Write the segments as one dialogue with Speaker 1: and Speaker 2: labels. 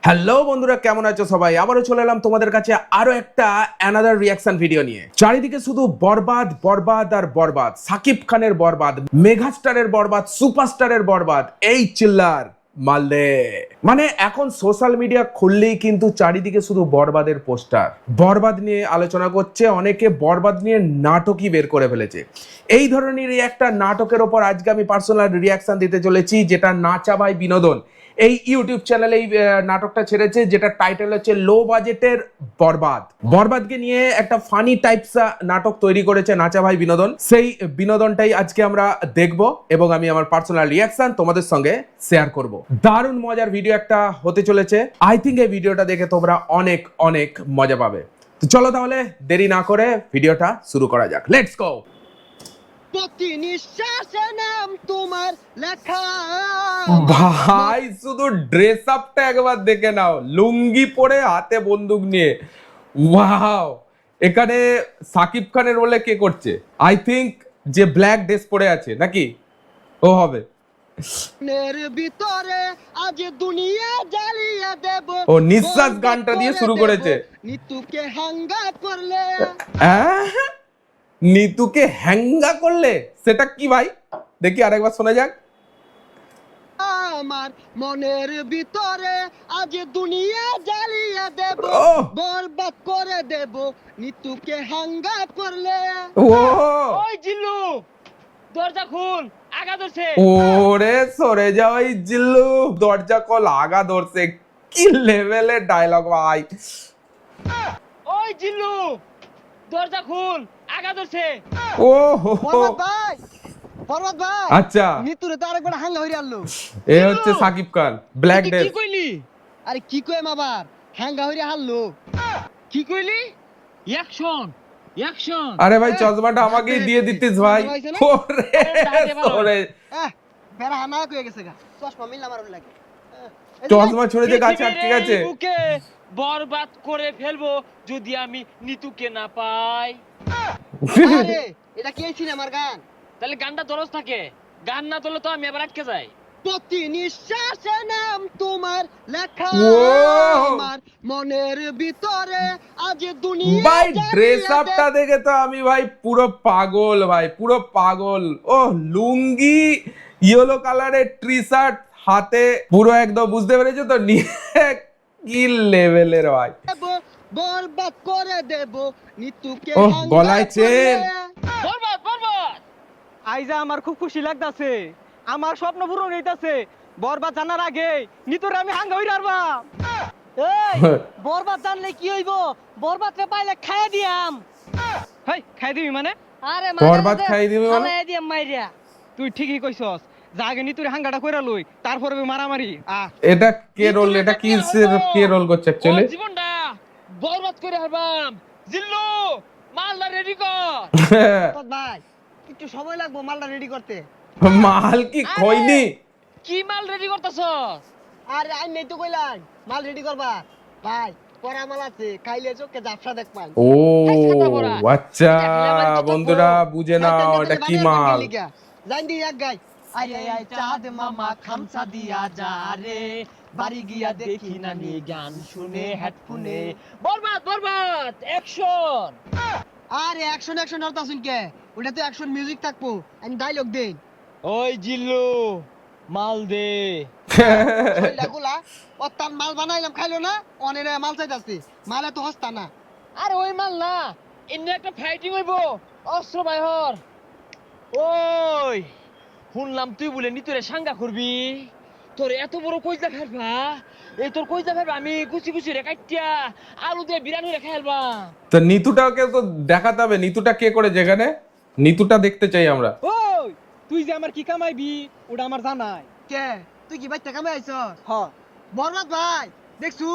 Speaker 1: Hello বন্ধুরা, কেমন আছো সবাই? আবারও চলে এলাম তোমাদের কাছে আরো একটা অ্যানাদার রিঅ্যাকশন ভিডিও নিয়ে। চারিদিকে শুধু বরবাদ বরবাদ আর বরবাদ। সাকিব খানের বরবাদ, মেগাস্টারের বরবাদ, সুপারস্টারের বরবাদ, এই চিল্লার মালদে। মানে এখন সোশ্যাল মিডিয়া খুললেই কিন্তু চারিদিকে শুধু বরবাদের পোস্টার। বরবাদ নিয়ে আলোচনা করছে, অনেকে বরবাদ নিয়ে নাটকই বের করে ফেলেছে। এই ধরনেরই একটা নাটকের ওপর আজকে আমি পার্সোনাল রিঅ্যাকশন দিতে চলেছি, যেটা নাচা ভাই বিনোদন এই ইউটিউব চ্যানেলে এই নাটকটা ছেড়েছে, যেটা টাইটেল হচ্ছে লো বাজেটের বরবাদ। বরবাদকে নিয়ে একটা ফানি টাইপস নাটক তৈরি করেছে নাচা ভাই বিনোদন। সেই বিনোদনটাই আজকে আমরা দেখব এবং আমি আমার পার্সোনাল রিঅ্যাকশন তোমাদের সঙ্গে শেয়ার করব। দারুণ মজার ভিডিও একটা হতে চলেছে। আই থিঙ্ক এই ভিডিওটা দেখে তোমরা অনেক অনেক মজা পাবে। তো চলো তাহলে দেরি না করে ভিডিওটা শুরু করা যাক। Let's go.
Speaker 2: প্রতি নিঃশ্বাসে নাম তোমার লেখা।
Speaker 1: ভাই শুধু ড্রেস আপটা একবার দেখে নাও, লুঙ্গি পরে হাতে বন্দুক নিয়ে। ওয়াও! এখানে সাকিব খানের রোলে কে করছে? আই থিংক যে ব্ল্যাক ড্রেস পরে আছে নাকি ও হবে।
Speaker 2: নের ভিতরে আজ দুনিয়া জ্বালিয়ে দেব।
Speaker 1: ও নিঃশ্বাস গানটা দিয়ে শুরু করেছে।
Speaker 2: নিতুকে হাঙ্গা করলে।
Speaker 1: হ্যাঁ, নিতুকে হ্যাঙ্গা করলে সেটা কি ভাই? দেখি আরেকবার শোনা যাক।
Speaker 2: আমার মনের ভিতরে আজ দুনিয়া জ্বালিয়ে দেব,
Speaker 1: ওহ!
Speaker 2: বরবাদ করে দেব নিতুকে হাঙ্গা করলে।
Speaker 1: ও
Speaker 3: ওই জিল্লু দরজা খুল, আগা ধরছে।
Speaker 1: ওরে সরে যাও এই জিল্লু, দরজা কল আগা ধরছে। কি লেভেলের ডায়লগ ভাই।
Speaker 3: ওই জিল্লু দরজা খুল, আগা ধরছে।
Speaker 1: ও হো হো।
Speaker 2: বরবাদ ভাই, বরবাদ ভাই,
Speaker 1: আচ্ছা,
Speaker 2: নিতুরে তো আরেকবার হাঙ্গা হইরে আনলো।
Speaker 1: এ হচ্ছে সাকিব খান, ব্ল্যাক
Speaker 3: তুই
Speaker 1: ডেথ।
Speaker 3: কি কইলি?
Speaker 2: আরে কি কইম আবার, হাঙ্গা হইরে হারলো।
Speaker 3: কি কইলি? Action action.
Speaker 1: আরে ভাই চশমাটা আমাকেই দিয়ে দিতিস ভাই। ওরে সরে,
Speaker 2: বেড়া হানা কয়ে গেছে গা, চশমা মিললাম আর লাগে।
Speaker 1: চশমা ছুঁড়েছে গাছে আটকে
Speaker 3: পৃথিবীর
Speaker 1: গেছে।
Speaker 3: এই বুকে বরবাদ করে ফেলবো যদি আমি নিতুকে না পাই।
Speaker 2: আরে এটা কি সিনেমার গান?
Speaker 3: তাহলে গানটা দরজ থাকে, গান না তোলে তো আমি আবার আটকে যাই।
Speaker 2: প্রতি নিঃশ্বাসে নাম তোমার লেখা।
Speaker 1: ও
Speaker 2: আমার মনের ভিতরে আজ দুনিয়া
Speaker 1: ভাই ড্রেস
Speaker 2: জ্বালিয়ে
Speaker 1: আপটা
Speaker 2: দেব।
Speaker 1: দেখে তো আমি ভাই পুরো পাগল ভাই, পুরো পাগল। ও লুঙ্গি, ইয়েলো কালারের টি শার্ট, হাতে পুরো একদম বুঝতে পেরেছো তো নিয়ে কি লেভেলের ভাই।
Speaker 2: বরবাদ করে দেব নিতুকে
Speaker 1: ওহ,
Speaker 2: হাঙ্গা
Speaker 1: গলায় চেন।
Speaker 2: করলে।
Speaker 3: বরবাদ বরবাদ।
Speaker 4: আইজা আমার খুব খুশি লাগতাছে, আমার স্বপ্ন পূরণ হইতাছে। বরবাদ জানার আগে নিতরে আমি হাঙ্গা হইরা আরবাম। এই বরবাদ জানলে কি হইব? বরবাদ রে পাইলে খাইয়া দিয়াম। হেই খাই দিবি মানে? আরে
Speaker 1: বরবাদ খাই দিবি মানে?
Speaker 4: খাইয়া দিয়াম মাইরিয়া। তুই ঠিকই কইছস, যা আগে নিতুরে হাঙ্গাটা কইরা লই, তারপরে মারামারি।
Speaker 1: এটা কে রোল, এটা কি কে রোল করছে অ্যাকচুয়ালি?
Speaker 3: ওর জীবনটা বরবাদ করে হারবাম। জিল্লু মালদা রেডি কর।
Speaker 2: বরবাদ ভাই, একটু সময় লাগবো মালটা রেডি করতে।
Speaker 1: মাল কি খইনি?
Speaker 3: কি মাল রেডি করতেছস?
Speaker 2: আরে আই নেই তো কইলাম মাল রেডি করবা ভাই। পরা মাল আছে, খাইলে চোখে ঝাপসা দেখবান।
Speaker 1: ও
Speaker 3: এই ছাতা পরা।
Speaker 1: আচ্ছা
Speaker 3: দেখলে আমার কি
Speaker 1: বন্ধুরা বুঝে নাও এটা কি মাল।
Speaker 2: জান দি এক গাই। আরে আই চাঁদ মামা খামসা দিয়া যা রে, বাড়ি গিয়া দেখি না নি গান শুনে হেডফোনে।
Speaker 3: বরবাদ বরবাদ অ্যাকশন।
Speaker 2: আরে অ্যাকশন অ্যাকশন আর তাসুন কে? ওটা তো অ্যাকশন মিউজিক থাকবো, আমি ডায়লগ দেই।
Speaker 3: ওই জিল্লু মাল দে।
Speaker 2: কইলা গুলা অত্তান মাল বানাইলাম খাইলো না, অনেরে মাল চাইতাছে, মালে তো হস্তা না।
Speaker 3: আরে ওই মাল না, এনে একটা ফাইটিং হইব, অস্ত্র বাইহর। ওই শুনলাম তুই বলে নিতরে সাঙ্গা করবি। তোর এত বড় কইজা ফেলবা, এই তোর কইজা ফেলবা আমি কুচি কুচি রে কাটিয়া আলু দিয়ে বিরানি রে খাইলবা।
Speaker 1: তো নিতুটাকে তো দেখাতে হবে, নিতুটা কে করে যেখানে, নিতুটা দেখতে চাই আমরা।
Speaker 4: ওই তুই যে আমার কি কামাইবি ওটা আমার জানাই।
Speaker 2: কে তুই কি বাইতে কামে আইছ?
Speaker 4: হ
Speaker 2: বরবাদ ভাই দেখছু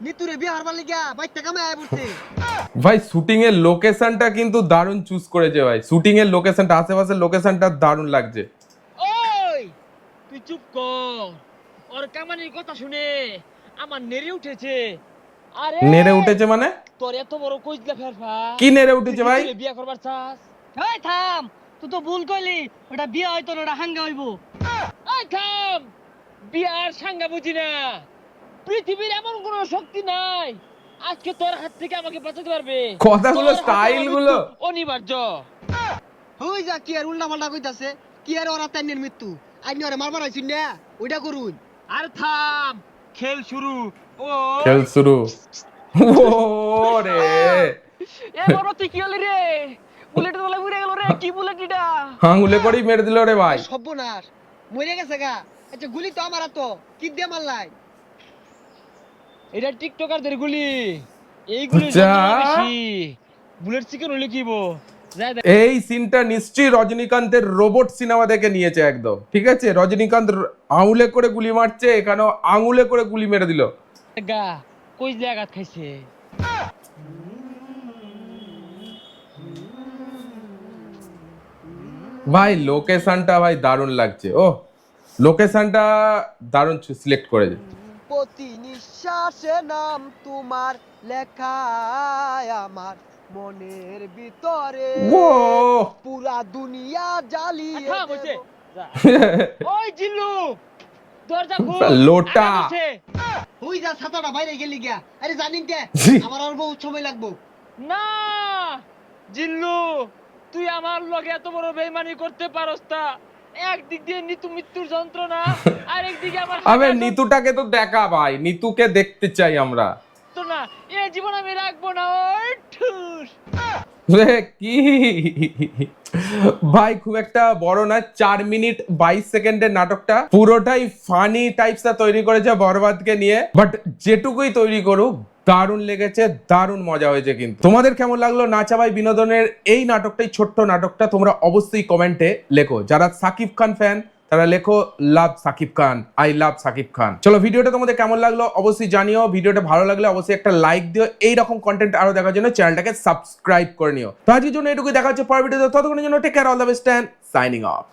Speaker 2: নিতুরে বিয়ে হারবার লিগা বাইতে কামে আয় পড়ছে।
Speaker 1: ভাই শুটিং এর লোকেশনটা কিন্তু দারুণ চুজ করেছে ভাই। শুটিং এর লোকেশনটা, আশেপাশের লোকেশনটা দারুণ লাগছে।
Speaker 3: ওই তুই চুপ কর, ওর কামানির কথা শুনে আমার নেড়ে উঠেছে। আরে
Speaker 1: নেড়ে উঠেছে মানে?
Speaker 3: তোর এত বড় কইজা ফেলবা,
Speaker 1: কি নেড়ে উঠেছে ভাই?
Speaker 3: তুই বিয়া করবার চাস?
Speaker 4: এই থাম, তুই তো ভুল কইলি, ওটা বিয়া হয়তো না, ওটা হাঙ্গা হইব।
Speaker 3: এই থাম, বিয়ার সাঙ্গা বুঝি না। পৃথিবীর এমন কোনো শক্তি নাই আজকে তোর হাত থেকে আমাকে বাঁচাতে পারবে।
Speaker 1: কথাগুলো,
Speaker 3: তোর হাতে
Speaker 1: স্টাইল
Speaker 3: আমার
Speaker 1: গুলো।
Speaker 3: মৃত্যু অনিবার্য।
Speaker 2: হই যা কি আর উল্টা পাল্টা কইতাছে, কি আর ওরা তাইনের মৃত্যু আইনি ওরে মারবার আইছুন না, ওইটা করুন।
Speaker 3: আর থাম, খেল শুরু। ও
Speaker 1: খেল শুরু। ও রে,
Speaker 3: এ বড় তুই কি হলি রে? বুলেট তোলা উড়ে গেল রে, কি বুলেট এটা?
Speaker 1: আঙুলে করেই মেরে দিল রে ভাই।
Speaker 2: সর্বনাশ, মরে গেছে গা। আচ্ছা গুলি তো আমার তো কি দিয়ে মারলাই?
Speaker 3: এটা টিকটকারদের গুলি, এইগুলি
Speaker 1: আচ্ছা।
Speaker 3: বেশি। বুলেট চিকেন হলে কি বো? যাই দেখ
Speaker 1: এই সিনটা নিশ্চয়ই রজনীকান্তের রোবট সিনেমা থেকে নিয়েছে একদম, ঠিক আছে? রজনীকান্ত আঙুলে করে গুলি মারছে, এখানেও আঙুলে করে গুলি মেরে দিল।
Speaker 3: গা কই জায়গা খাইছে।
Speaker 1: ভাই লোকেশনটা ভাই দারুণ লাগছে। ও লোকেশনটা দারুণ সিলেক্ট করেছে।
Speaker 2: প্রতি নিঃশ্বাসে নাম তোমার লেখা আমার মনের ভিতরে,
Speaker 1: ও
Speaker 2: পুরা দুনিয়া জ্বালিয়ে
Speaker 3: থাম হইছে।
Speaker 2: দেব।
Speaker 3: যা। ওই জিল্লু, দরজা খুল।
Speaker 1: লোটা।
Speaker 3: আরাম আছে।
Speaker 2: হই যা, ছাতাটা বাইরে গেলি গিয়া। আরে জানিন কে, আমার আর বহুত সময় লাগবো।
Speaker 3: না জিল্লু, তুই আমার লগে এত বড় বেইমানি করতে পারস না। একদিক দিয়ে নিতু মৃত্যুর যন্ত্রণা, আর একদিকে আমার
Speaker 1: আবে নিতুটাকে তো দেখা ভাই, নিতুকে দেখতে চাই আমরা।
Speaker 3: না, এই জীবন আমি রাখবো না। ওই ঠুস।
Speaker 1: রে কি ভাই, খুব একটা বড় না, 4 মিনিট 22 সেকেন্ডের নাটকটা পুরোটাই ফানি টাইপসটা তৈরি করেছে বরবাদকে নিয়ে। বাট যেটুকুই তৈরি করুক দারুণ লেগেছে, দারুণ মজা হয়েছে। কিন্তু তোমাদের কেমন লাগলো নাচা ভাই বিনোদনের এই নাটকটাই, ছোট্ট নাটকটা? তোমরা অবশ্যই কমেন্টে লেখো। যারা সাকিব খান ফ্যান তারা লেখো লাভ সাকিব খান, আই লাভ সাকিব খান। চলো, ভিডিওটা তোমাদের কেমন লাগলো অবশ্যই জানিও। ভিডিওটা ভালো লাগলে অবশ্যই একটা লাইক দিও। এইরকম কন্টেন্ট আরো দেখার জন্য চ্যানেলটাকে সাবস্ক্রাইব করে নিও। তো আজকের জন্য এটুকুই, দেখা হচ্ছে পরের ভিডিওতে। ততক্ষণের জন্য take care, all the best and signing of.